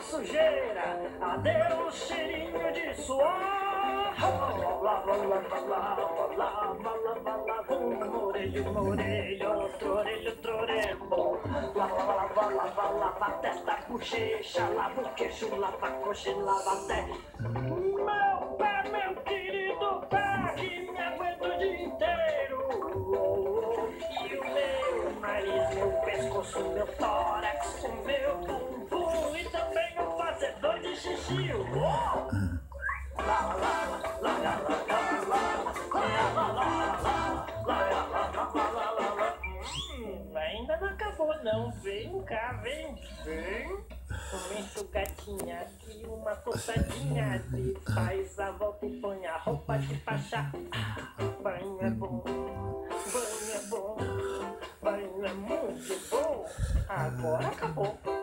sujeira, adeus cheirinho de suor. Lava, lava, lava, lava, lava, lava, uma orelha, outro orelho. Lava, lava, lava, lava, testa, bochecha, lava o queixo, lava a coxa e lava até meu pé, meu querido pé, que me aguenta o dia inteiro. E o meu nariz, meu pescoço, meu tórax, o meu bumbum e também o fazedor de xixi. Ainda não acabou não, vem cá, vem. Uma enxugadinha aqui, uma cortadinha ali, faz a volta e põe a roupa de fachar. Banho é bom, banho é bom, banho é muito bom. Agora acabou.